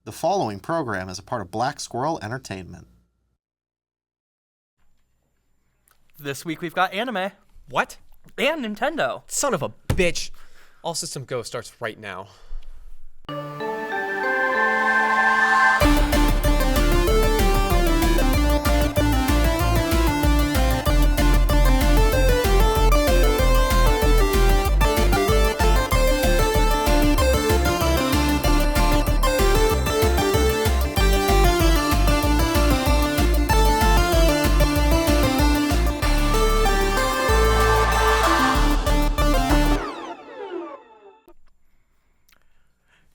The following program is a part of Black Squirrel Entertainment. This week we've got anime. What? And Nintendo. Son of a bitch. All System Go starts right now.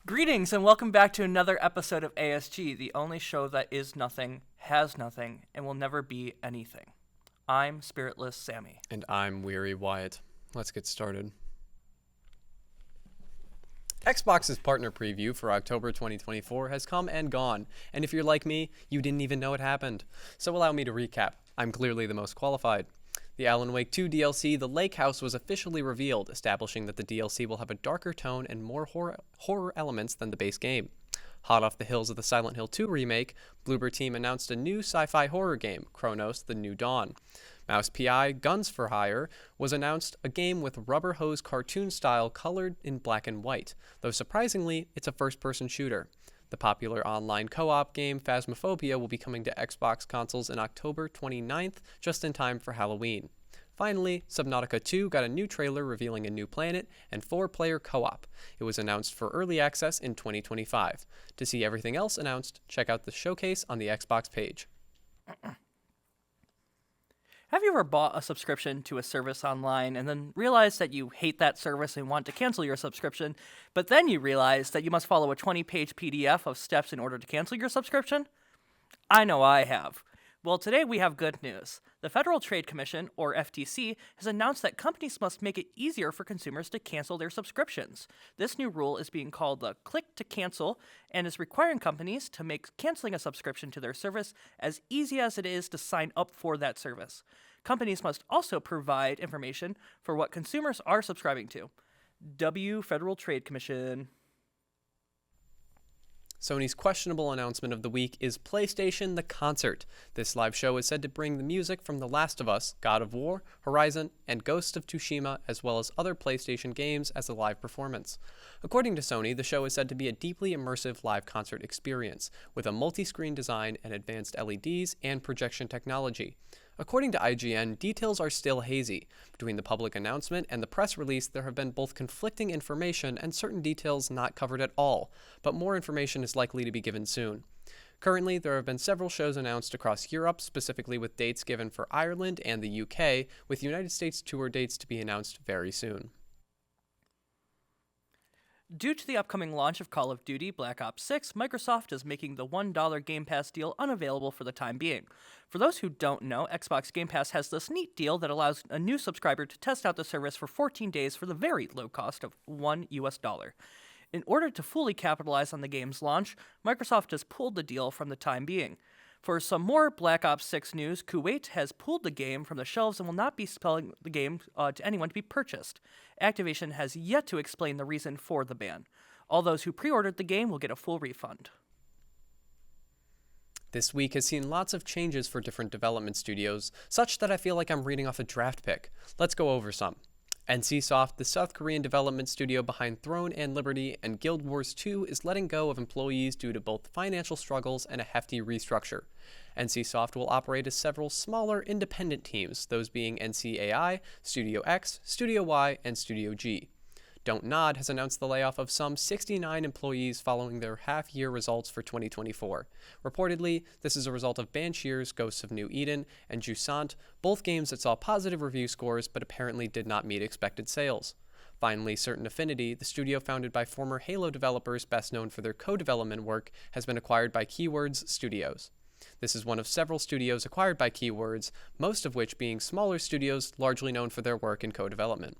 Greetings and welcome back to another episode of ASG, the only show that is nothing, has nothing, and will never be anything. I'm Spiritless Sammy. And I'm Weary Wyatt. Let's get started. Xbox's partner preview for October 2024 has come and gone, and if you're like me, you didn't even know it happened. So allow me to recap. I'm clearly the most qualified. The Alan Wake 2 DLC, The Lake House, was officially revealed, establishing that the DLC will have a darker tone and more horror elements than the base game. Hot off the heels of the Silent Hill 2 remake, Bloober Team announced a new sci-fi horror game, Chronos: The New Dawn. Mouse P.I. Guns for Hire was announced, a game with rubber hose cartoon style colored in black and white, though surprisingly, it's a first-person shooter. The popular online co-op game Phasmophobia will be coming to Xbox consoles in October 29th, just in time for Halloween. Finally, Subnautica 2 got a new trailer revealing a new planet and 4-player co-op. It was announced for early access in 2025. To see everything else announced, check out the showcase on the Xbox page. Have you ever bought a subscription to a service online and then realized that you hate that service and want to cancel your subscription, but then you realize that you must follow a 20-page PDF of steps in order to cancel your subscription? I know I have. Well, today we have good news. The Federal Trade Commission, or FTC, has announced that companies must make it easier for consumers to cancel their subscriptions. This new rule is being called the Click to Cancel and is requiring companies to make canceling a subscription to their service as easy as it is to sign up for that service. Companies must also provide information for what consumers are subscribing to. W Federal Trade Commission. Sony's questionable announcement of the week is PlayStation The Concert. This live show is said to bring the music from The Last of Us, God of War, Horizon, and Ghost of Tsushima, as well as other PlayStation games as a live performance. According to Sony, the show is said to be a deeply immersive live concert experience, with a multi-screen design and advanced LEDs and projection technology. According to IGN, details are still hazy. Between the public announcement and the press release, there have been both conflicting information and certain details not covered at all, but more information is likely to be given soon. Currently, there have been several shows announced across Europe, specifically with dates given for Ireland and the UK, with United States tour dates to be announced very soon. Due to the upcoming launch of Call of Duty Black Ops 6, Microsoft is making the $1 Game Pass deal unavailable for the time being. For those who don't know, Xbox Game Pass has this neat deal that allows a new subscriber to test out the service for 14 days for the very low cost of $1. In order to fully capitalize on the game's launch, Microsoft has pulled the deal from the time being. For some more Black Ops 6 news, Kuwait has pulled the game from the shelves and will not be selling the game to anyone to be purchased. Activision has yet to explain the reason for the ban. All those who pre-ordered the game will get a full refund. This week has seen lots of changes for different development studios, such that I feel like I'm reading off a draft pick. Let's go over some. NCSoft, the South Korean development studio behind Throne and Liberty and Guild Wars 2, is letting go of employees due to both financial struggles and a hefty restructure. NCSoft will operate as several smaller independent teams, those being NCAI, Studio X, Studio Y, and Studio G. Don't Nod has announced the layoff of some 69 employees following their half-year results for 2024. Reportedly, this is a result of Bansheer's Ghosts of New Eden and Jusant, both games that saw positive review scores but apparently did not meet expected sales. Finally, Certain Affinity, the studio founded by former Halo developers best known for their co-development work, has been acquired by Keywords Studios. This is one of several studios acquired by Keywords, most of which being smaller studios largely known for their work in co-development.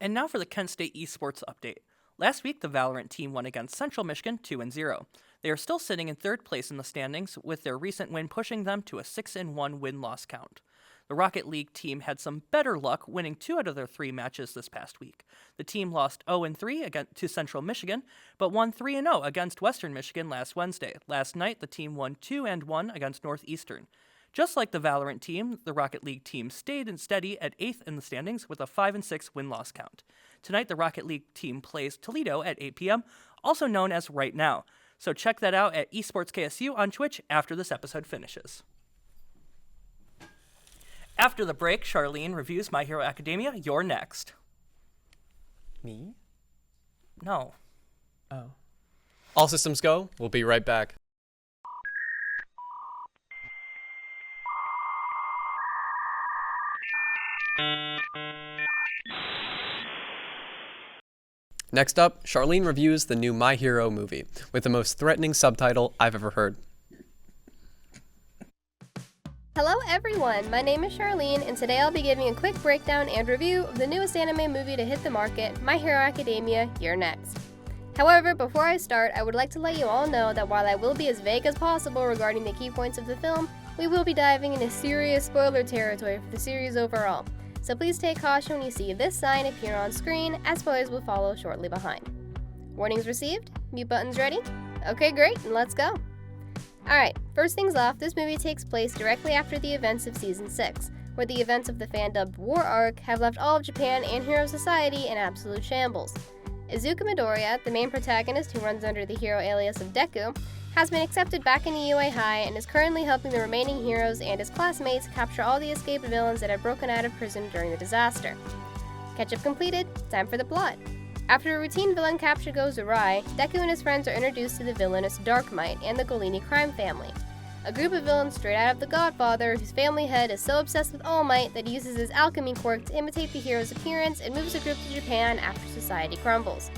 And now for the Kent State Esports update. Last week, the Valorant team won against Central Michigan 2-0. They are still sitting in third place in the standings, with their recent win pushing them to a 6-1 win-loss count. The Rocket League team had some better luck, winning 2 out of their 3 matches this past week. The team lost 0-3 to Central Michigan, but won 3-0 against Western Michigan last Wednesday. Last night, the team won 2-1 against Northeastern. Just like the Valorant team, the Rocket League team stayed steady at 8th in the standings with a 5-6 win-loss count. Tonight, the Rocket League team plays Toledo at 8 p.m., also known as Right Now. So check that out at Esports KSU on Twitch after this episode finishes. After the break, Charlene reviews My Hero Academia. You're next. Me? No. Oh. All systems go. We'll be right back. Next up, Charlene reviews the new My Hero movie, with the most threatening subtitle I've ever heard. Hello everyone, my name is Charlene, and today I'll be giving a quick breakdown and review of the newest anime movie to hit the market, My Hero Academia, You're Next. However, before I start, I would like to let you all know that while I will be as vague as possible regarding the key points of the film, we will be diving into serious spoiler territory for the series overall. So please take caution when you see this sign appear on screen, as spoilers will follow shortly behind. Warnings received? Mute buttons ready? Okay, great, and let's go. Alright, first things off, this movie takes place directly after the events of Season 6, where the events of the fan-dubbed War Arc have left all of Japan and Hero Society in absolute shambles. Izuku Midoriya, the main protagonist who runs under the hero alias of Deku, has been accepted back into UA High and is currently helping the remaining heroes and his classmates capture all the escaped villains that had broken out of prison during the disaster. Catch-up completed, time for the plot. After a routine villain capture goes awry, Deku and his friends are introduced to the villainous Dark Might and the Golini crime family, a group of villains straight out of The Godfather whose family head is so obsessed with All Might that he uses his alchemy quirk to imitate the hero's appearance and moves the group to Japan after society crumbles.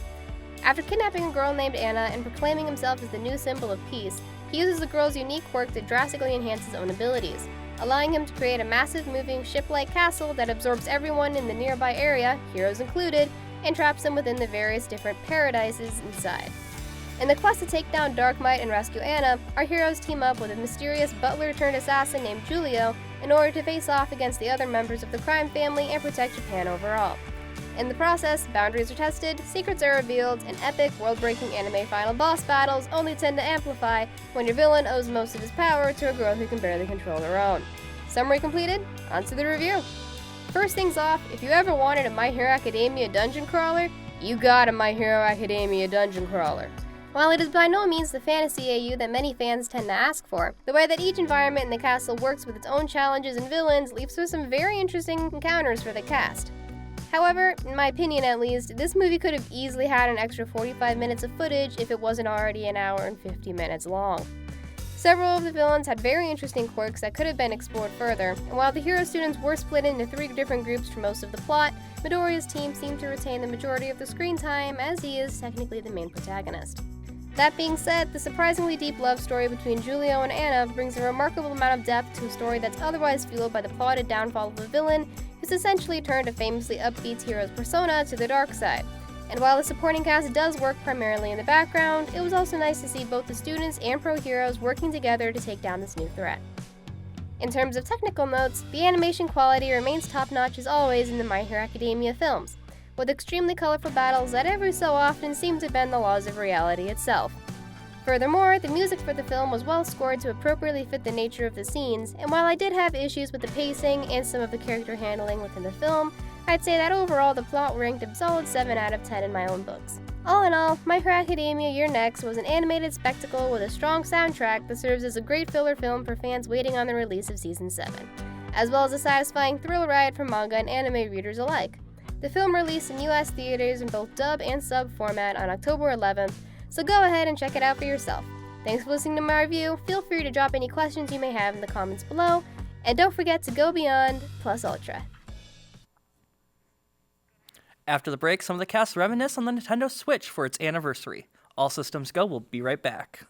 After kidnapping a girl named Anna and proclaiming himself as the new symbol of peace, he uses the girl's unique quirk to drastically enhance his own abilities, allowing him to create a massive moving ship-like castle that absorbs everyone in the nearby area, heroes included, and traps them within the various different paradises inside. In the quest to take down Dark Might and rescue Anna, our heroes team up with a mysterious butler-turned-assassin named Julio in order to face off against the other members of the crime family and protect Japan overall. In the process, boundaries are tested, secrets are revealed, and epic, world-breaking anime final boss battles only tend to amplify when your villain owes most of his power to a girl who can barely control her own. Summary completed, on to the review. First things off, if you ever wanted a My Hero Academia dungeon crawler, you got a My Hero Academia dungeon crawler. While it is by no means the fantasy AU that many fans tend to ask for, the way that each environment in the castle works with its own challenges and villains leaves for some very interesting encounters for the cast. However, in my opinion at least, this movie could have easily had an extra 45 minutes of footage if it wasn't already an hour and 50 minutes long. Several of the villains had very interesting quirks that could have been explored further, and while the hero students were split into 3 different groups for most of the plot, Midoriya's team seemed to retain the majority of the screen time as he is technically the main protagonist. That being said, the surprisingly deep love story between Julio and Anna brings a remarkable amount of depth to a story that's otherwise fueled by the plotted downfall of a villain who's essentially turned a famously upbeat hero's persona to the dark side. And while the supporting cast does work primarily in the background, it was also nice to see both the students and pro heroes working together to take down this new threat. In terms of technical notes, the animation quality remains top-notch as always in the My Hero Academia films, with extremely colorful battles that every so often seem to bend the laws of reality itself. Furthermore, the music for the film was well scored to appropriately fit the nature of the scenes, and while I did have issues with the pacing and some of the character handling within the film, I'd say that overall the plot ranked a solid 7 out of 10 in my own books. All in all, My Hero Academia You're Next was an animated spectacle with a strong soundtrack that serves as a great filler film for fans waiting on the release of Season 7, as well as a satisfying thrill ride for manga and anime readers alike. The film released in US theaters in both dub and sub format on October 11th, so go ahead and check it out for yourself. Thanks for listening to my review. Feel free to drop any questions you may have in the comments below, and don't forget to go beyond plus ultra. After the break, some of the cast reminisce on the Nintendo Switch for its anniversary. All systems go, we'll be right back.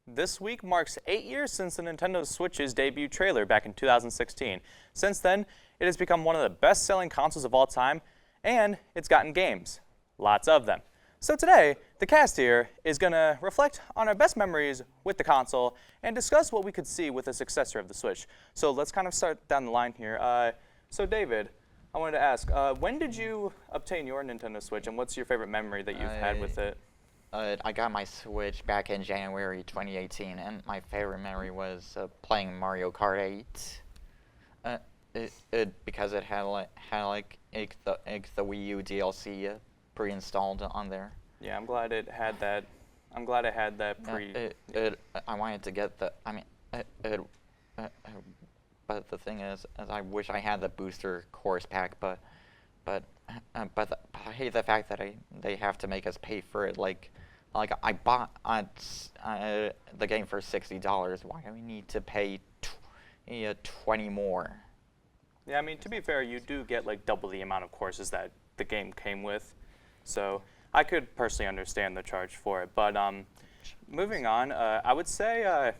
This week marks 8 years since the Nintendo Switch's debut trailer back in 2016. Since then, it has become one of the best-selling consoles of all time, and it's gotten games. Lots of them. So today, the cast here is going to reflect on our best memories with the console and discuss what we could see with the successor of the Switch. So let's kind of start down the line here. So David, I wanted to ask, when did you obtain your Nintendo Switch, and what's your favorite memory that you've had with it? I got my Switch back in January 2018, and my favorite memory was playing Mario Kart 8. Because it had the Wii U DLC pre-installed on there. Yeah, I'm glad it had that. I'm glad it had that I wanted to get the. But the thing is I wish I had the booster course pack. But I hate the fact that they have to make us pay for it. Like I bought the game for $60. Why do we need to pay 20 more? Yeah, I mean, to be fair, you do get like double the amount of courses that the game came with. So I could personally understand the charge for it. But moving on, I would say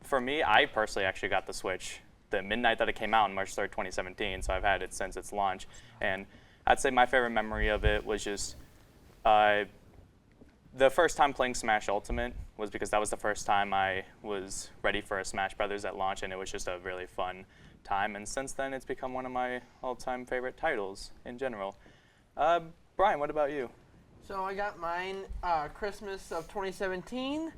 for me, I personally actually got the Switch the midnight that it came out on March 3rd, 2017. So I've had it since its launch. And I'd say my favorite memory of it was just the first time playing Smash Ultimate was because that was the first time I was ready for a Smash Brothers at launch, and it was just a really fun time. And since then, it's become one of my all-time favorite titles in general. Brian, what about you? So I got mine Christmas of 2017.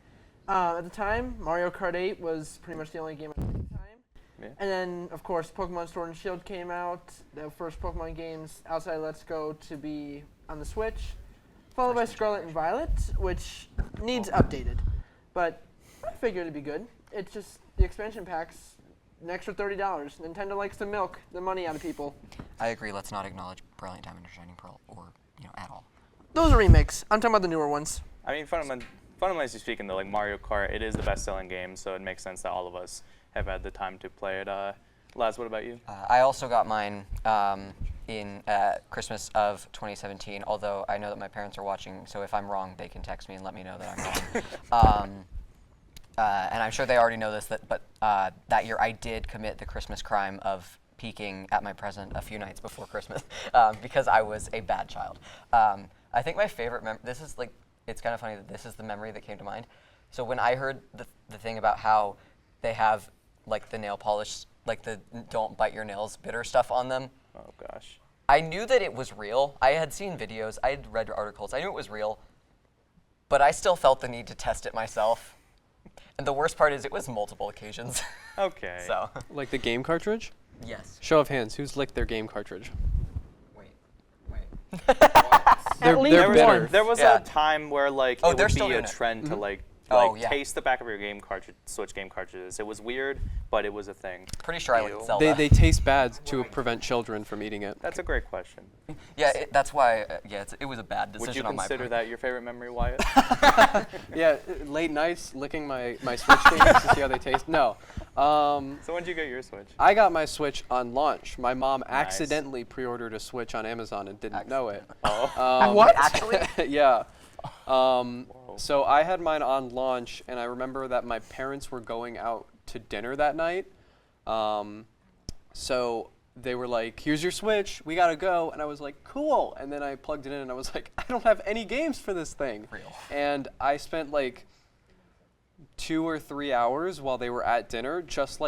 At the time, Mario Kart 8 was pretty much the only game I played at the time. Yeah. And then, of course, Pokemon Sword and Shield came out. The first Pokemon games outside Let's Go to be on the Switch. Followed by Scarlet and Violet, which needs updated. But I figured it'd be good. It's just the expansion packs, an extra $30. Nintendo likes to milk the money out of people. I agree. Let's not acknowledge Brilliant Diamond or Shining Pearl or, at all. Those are remakes. I'm talking about the newer ones. I mean, fundamentally speaking, though, like Mario Kart, it is the best-selling game, so it makes sense that all of us have had the time to play it. Laz, what about you? I also got mine in Christmas of 2017, although I know that my parents are watching, so if I'm wrong, they can text me and let me know that I'm wrong. And I'm sure they already know this, but that year I did commit the Christmas crime of peeking at my present a few nights before Christmas because I was a bad child. I think my favorite this is it's kind of funny that this is the memory that came to mind. So when I heard the thing about how they have the nail polish, the don't bite your nails bitter stuff on them. Oh, gosh. I knew that it was real. I had seen videos. I had read articles. I knew it was real. But I still felt the need to test it myself. And the worst part is it was multiple occasions. Okay. So. Like the game cartridge? Yes. Show of hands, who's licked their game cartridge? Wait. They're least bitter. once. There was Yeah. a time where it they're would still be a doing it. trend to yeah. taste the back of your game cartridge, Switch game cartridges. It was weird, but it was a thing. Pretty sure I licked Zelda. They taste bad to prevent children from eating it. That's a great question. Yeah, that's why. it was a bad decision Would you on my consider part. that your favorite memory, Wyatt? Yeah, late nights licking my Switch games to see how they taste. No. So when did you get your Switch? I got my Switch on launch. My mom Nice. accidentally pre-ordered a Switch on Amazon and didn't know it. Oh. What? Actually? Yeah. So I had mine on launch, and I remember that my parents were going out to dinner that night. So they were like, "Here's your Switch, we gotta go," and I was like, "Cool." And then I plugged it in, and I was like, "I don't have any games for this thing." Real. And I spent 2 or 3 hours while they were at dinner, just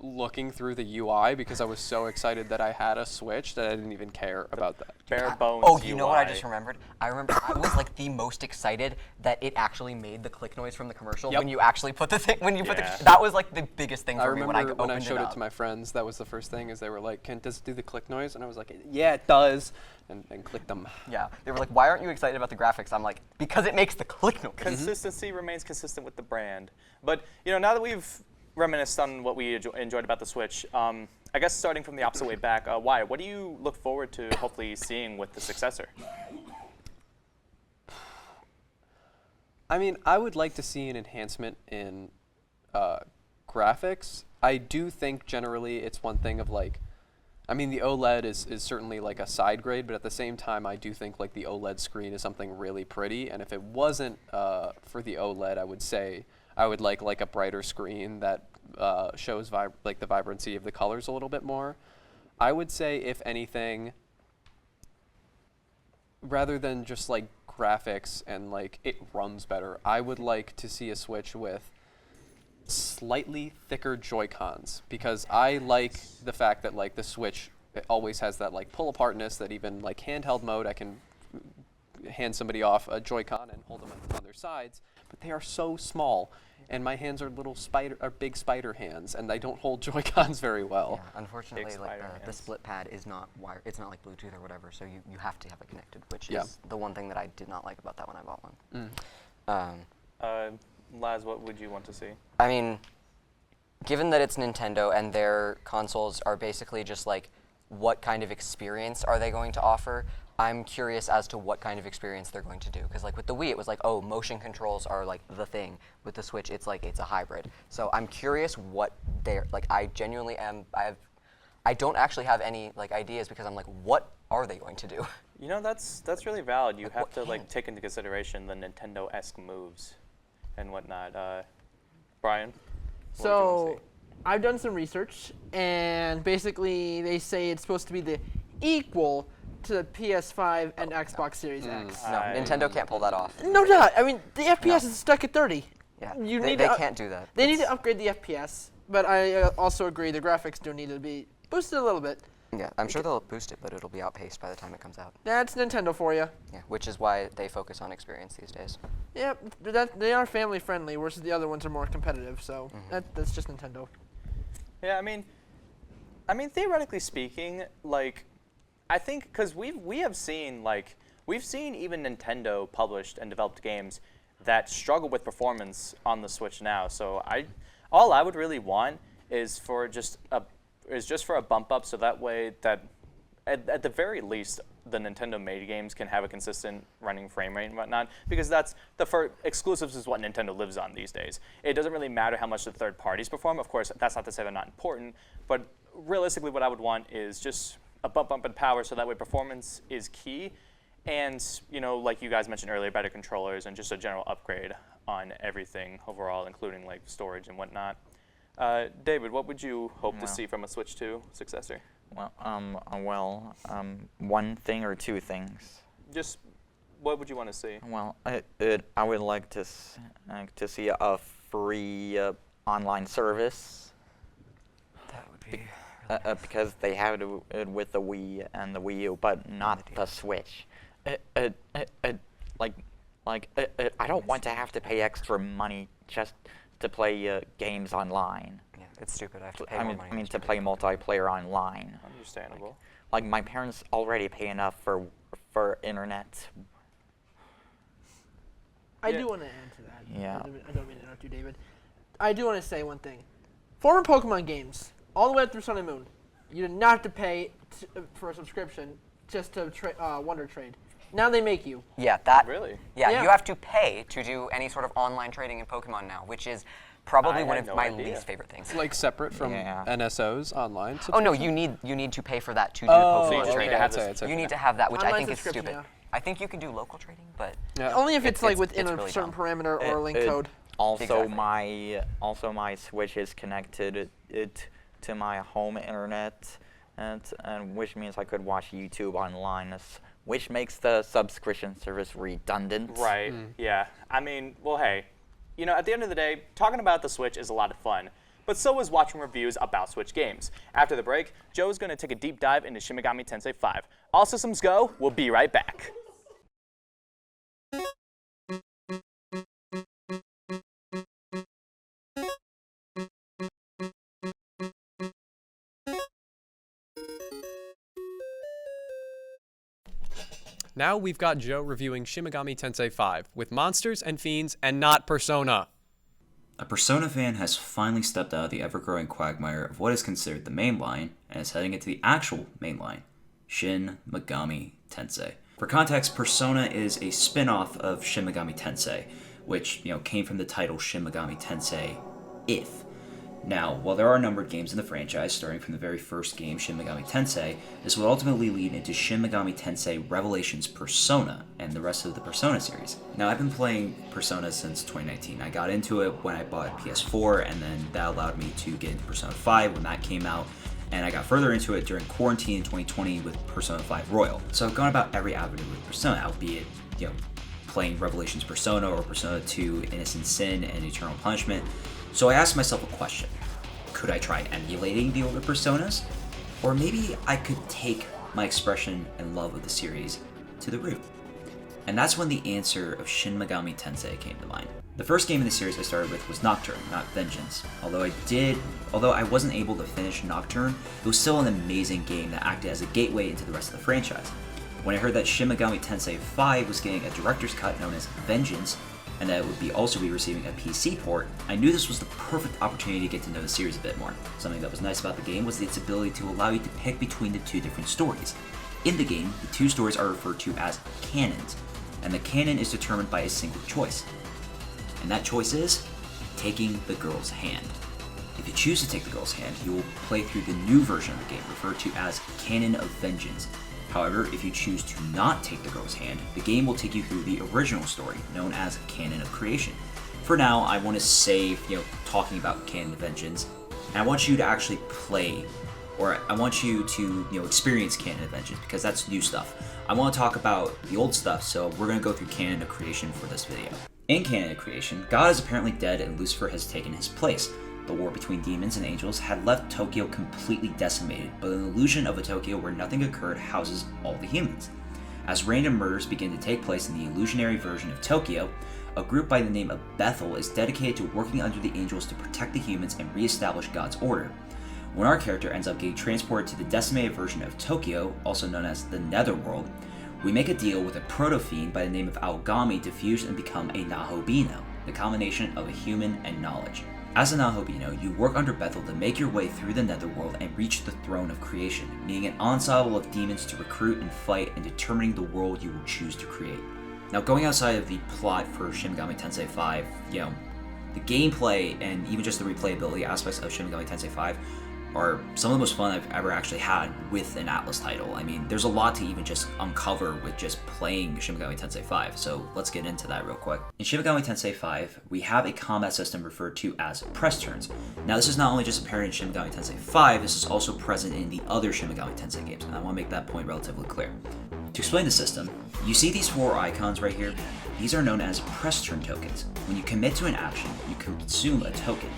looking through the UI because I was so excited that I had a Switch that I didn't even care about that. Bare bones Oh, you know what I UI. just remembered? I remember I was the most excited that it actually made the click noise from the commercial Yep. when you actually put the thing Yeah. that was the biggest thing I for me when I remember opened when I showed it it up. to my friends, that was the first thing, is they were like, does it do the click noise? And I was like, yeah, it does, and clicked them. Yeah, they were like, "Why aren't you excited about the graphics?" I'm like, "Because it makes the click noise." Consistency remains consistent with the brand. But now that we've reminisced on what we enjoyed about the Switch, I guess starting from the opposite way back, Wyatt, what do you look forward to hopefully seeing with the successor? I mean, I would like to see an enhancement in graphics. I do think generally it's one thing of the OLED is certainly a side grade, but at the same time, I do think the OLED screen is something really pretty. And if it wasn't for the OLED, I would say I would like a brighter screen that shows the vibrancy of the colors a little bit more. I would say, if anything, rather than just like graphics and like it runs better, I would like to see a Switch with slightly thicker Joy-Cons, because I like the fact that like the Switch, it always has that like pull apartness that even like handheld mode, I can hand somebody off a Joy-Con and hold them on their sides, but they are so small, and my hands are big spider hands, and I don't hold Joy-Cons very well. Yeah, unfortunately, Big like spider the hands. split pad is not wired. It's not like Bluetooth or whatever, so you have to have it connected, which Yeah. is the one thing that I did not like about that when I bought one. Laz, what would you want to see? I mean, given that it's Nintendo and their consoles are basically just like, what kind of experience are they going to offer? I'm curious as to what kind of experience they're going to do. Because like with the Wii, it was like, oh, motion controls are like the thing. With the Switch, it's like, it's a hybrid. So I'm curious what they're, like I genuinely am, I don't actually have any like ideas, because I'm like, what are they going to do? You know, that's really valid. You Like, have what to like can? take into consideration the Nintendo-esque moves and whatnot. Brian? what would you wanna So I've done some research, and basically they say it's supposed to be the equal to the PS5 and Xbox Series X. No, Nintendo can't pull that off. No doubt. I mean, the FPS is stuck at 30. Yeah, You they need to can't do that. They need It's- to upgrade the FPS, but I also agree the graphics do need to be boosted a little bit. Yeah, I'm sure they'll boost it, but it'll be outpaced by the time it comes out. That's Nintendo for you. Yeah, which is why they focus on experience these days. Yeah, they are family friendly, whereas the other ones are more competitive. So that's just Nintendo. Yeah, I mean, theoretically speaking, like, I think because we have seen we've seen even Nintendo published and developed games that struggle with performance on the Switch now. So all I would really want is for just a bump up, so that way that at the very least the Nintendo made games can have a consistent running frame rate and whatnot, because that's exclusives is what Nintendo lives on these days. It doesn't really matter how much the third parties perform. Of course, that's not to say they're not important, but realistically what I would want is just a bump in power, so that way performance is key, and like you guys mentioned earlier, better controllers and just a general upgrade on everything overall, including like storage and whatnot. David, what would you hope to see from a Switch 2 successor? Well, one thing or two things. Just what would you want to see? Well, I would like to see a free online service. That would be Because they have it with the Wii and the Wii U, but not the Switch. I don't want to have to pay extra money just to play games online. yeah, it's stupid. I have to pay more money. I mean to play multiplayer online. Understandable. Like my parents already pay enough for internet. I Yeah. do want to add to that. Yeah. I don't mean to interrupt you, David. I do want to say one thing. Former Pokemon games, all the way up through Sun and Moon, you did not have to pay for a subscription just to Wonder Trade. Now they make you. Yeah, that. Really? Yeah, Yeah. you have to pay to do any sort of online trading in Pokemon now, which is probably I one had of no my idea. least favorite things. Like separate from Yeah. NSOs online. Oh no, you need to pay for that to do Oh, the you Pokemon just need trading. to have I'd say this- it's You need to have that, which I Online think is subscription, stupid. yeah. I think you can do local trading, but Yeah. Only if it's like It's within a really certain dumb. parameter or a link code. Also, Exactly. my Switch is connected to my home internet, and which means I could watch YouTube online, which makes the subscription service redundant. Right. Yeah. I mean, well, hey, at the end of the day, talking about the Switch is a lot of fun, but so is watching reviews about Switch games. After the break, Joe's going to take a deep dive into Shin Megami Tensei V. All systems go. We'll be right back. Now we've got Joe reviewing Shin Megami Tensei V with monsters and fiends and not Persona. A Persona fan has finally stepped out of the ever-growing quagmire of what is considered the main line and is heading into the actual main line, Shin Megami Tensei. For context, Persona is a spin-off of Shin Megami Tensei, which came from the title Shin Megami Tensei If. Now, while there are numbered games in the franchise, starting from the very first game, Shin Megami Tensei, this would ultimately lead into Shin Megami Tensei Revelations Persona and the rest of the Persona series. Now, I've been playing Persona since 2019. I got into it when I bought a PS4, and then that allowed me to get into Persona 5 when that came out. and I got further into it during quarantine in 2020 with Persona 5 Royal. So I've gone about every avenue with Persona, albeit, playing Revelations Persona or Persona 2 Innocent Sin and Eternal Punishment. So I asked myself a question. Could I try emulating the older Personas? Or maybe I could take my expression and love of the series to the root. And that's when the answer of Shin Megami Tensei came to mind. The first game in the series I started with was Nocturne, not Vengeance. Although I wasn't able to finish Nocturne, it was still an amazing game that acted as a gateway into the rest of the franchise. When I heard that Shin Megami Tensei V was getting a director's cut known as Vengeance, and that it would also be receiving a PC port, I knew this was the perfect opportunity to get to know the series a bit more. Something that was nice about the game was its ability to allow you to pick between the two different stories. In the game, the two stories are referred to as canons, and the canon is determined by a single choice. And that choice is taking the girl's hand. If you choose to take the girl's hand, you will play through the new version of the game, referred to as Canon of Vengeance. However, if you choose to not take the girl's hand, the game will take you through the original story, known as Canon of Creation. For now, I want to save, talking about Canon of Vengeance, and I want you to actually play, or I want you to, experience Canon of Vengeance, because that's new stuff. I want to talk about the old stuff, so we're going to go through Canon of Creation for this video. In Canon of Creation, God is apparently dead and Lucifer has taken his place. The war between demons and angels had left Tokyo completely decimated, but an illusion of a Tokyo where nothing occurred houses all the humans. As random murders begin to take place in the illusionary version of Tokyo, a group by the name of Bethel is dedicated to working under the angels to protect the humans and re-establish God's order. When our character ends up getting transported to the decimated version of Tokyo, also known as the Netherworld, we make a deal with a proto-fiend by the name of Aogami to fuse and become a Nahobino, the combination of a human and knowledge. As a Nahobino, you work under Bethel to make your way through the Netherworld and reach the throne of creation, meeting an ensemble of demons to recruit and fight and determining the world you will choose to create. Now, going outside of the plot for Shin Megami Tensei V, the gameplay and even just the replayability aspects of Shin Megami Tensei V are some of the most fun I've ever actually had with an Atlas title. I mean, there's a lot to even just uncover with just playing Shin Megami Tensei V, so let's get into that real quick. In Shin Megami Tensei V, we have a combat system referred to as press turns. Now, this is not only just apparent in Shin Megami Tensei V, this is also present in the other Shin Megami Tensei games, and I want to make that point relatively clear. To explain the system, you see these four icons right here? These are known as press turn tokens. When you commit to an action, you consume a token.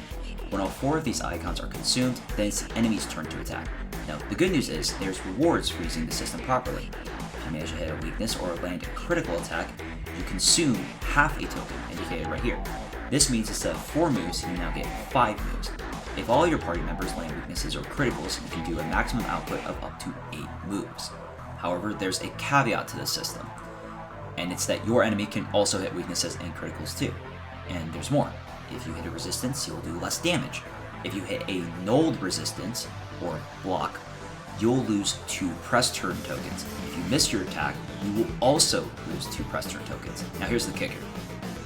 When all four of these icons are consumed, then it's the enemy's turn to attack. Now, the good news is there's rewards for using the system properly. If you manage to hit a weakness or land a critical attack, you consume half a token, indicated right here. This means instead of 4 moves, you now get 5 moves. If all your party members land weaknesses or criticals, you can do a maximum output of up to 8 moves. However, there's a caveat to this system, and it's that your enemy can also hit weaknesses and criticals too. And there's more. If you hit a resistance, you'll do less damage. If you hit a nulled resistance, or block, you'll lose 2 press turn tokens. If you miss your attack, you will also lose 2 press turn tokens. Now here's the kicker.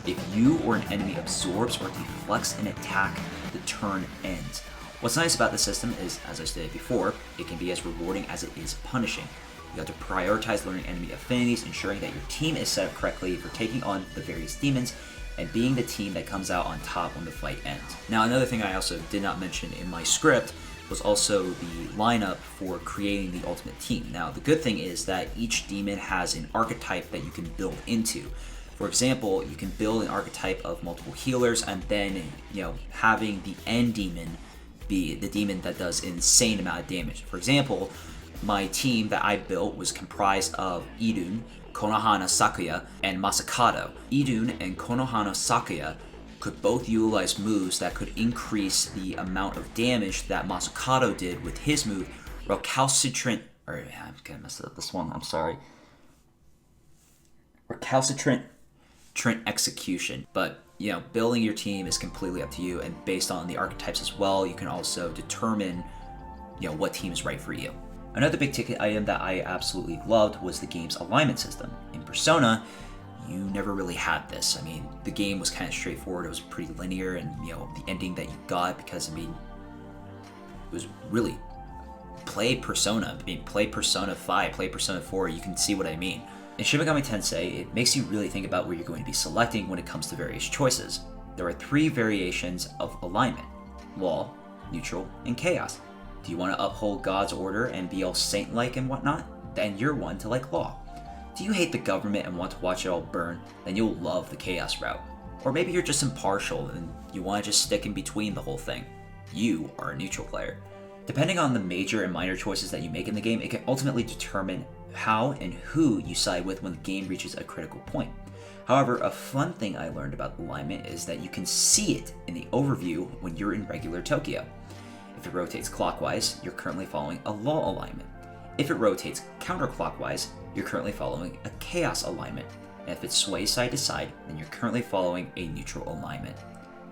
If you or an enemy absorbs or deflects an attack, the turn ends. What's nice about the system is, as I stated before, it can be as rewarding as it is punishing. You have to prioritize learning enemy affinities, ensuring that your team is set up correctly for taking on the various demons, and being the team that comes out on top when the fight ends. Now, another thing I also did not mention in my script was also the lineup for creating the ultimate team. Now, the good thing is that each demon has an archetype that you can build into. For example, you can build an archetype of multiple healers and then, having the end demon be the demon that does an insane amount of damage. For example, my team that I built was comprised of Idun, Konohana Sakuya, and Masakado. Idun and Konohana Sakuya could both utilize moves that could increase the amount of damage that Masakado did with his move, Recalcitrant. I'm gonna mess up this one, I'm sorry. Recalcitrant Execution. But, building your team is completely up to you, and based on the archetypes as well, you can also determine, what team is right for you. Another big ticket item that I absolutely loved was the game's alignment system. In Persona, you never really had this. I mean, the game was kind of straightforward, it was pretty linear, and the ending that you got, because it was really play Persona. Play Persona 5, play Persona 4, you can see what I mean. In Shin Megami Tensei, it makes you really think about where you're going to be selecting when it comes to various choices. There are 3 variations of alignment: law, neutral, and chaos. Do you want to uphold God's order and be all saint-like and whatnot? Then you're one to like law. Do you hate the government and want to watch it all burn? Then you'll love the chaos route. Or maybe you're just impartial and you want to just stick in between the whole thing. You are a neutral player. Depending on the major and minor choices that you make in the game, it can ultimately determine how and who you side with when the game reaches a critical point. However, a fun thing I learned about alignment is that you can see it in the overview when you're in regular Tokyo. If it rotates clockwise, you're currently following a law alignment. If it rotates counterclockwise, you're currently following a chaos alignment. And if it sways side to side, then you're currently following a neutral alignment.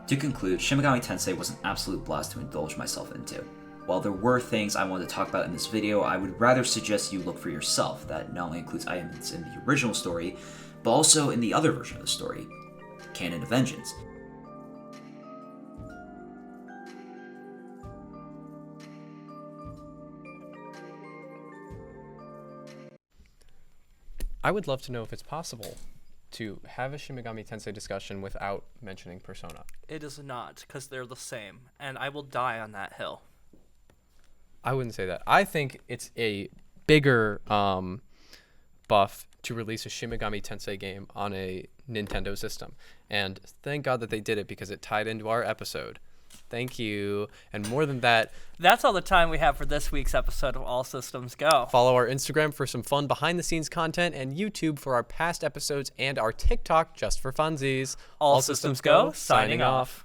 To conclude, Shin Megami Tensei was an absolute blast to indulge myself into. While there were things I wanted to talk about in this video, I would rather suggest you look for yourself. That not only includes items in the original story, but also in the other version of the story, Canon of Vengeance. I would love to know if it's possible to have a Shin Megami Tensei discussion without mentioning Persona. It is not, because they're the same, and I will die on that hill. I wouldn't say that. I think it's a bigger buff to release a Shin Megami Tensei game on a Nintendo system. And thank God that they did it because it tied into our episode. Thank you. And more than that, That's all the time we have for this week's episode of All Systems Go. follow our Instagram for some fun behind-the-scenes content and YouTube for our past episodes and our TikTok just for funsies. All Systems Go, signing off.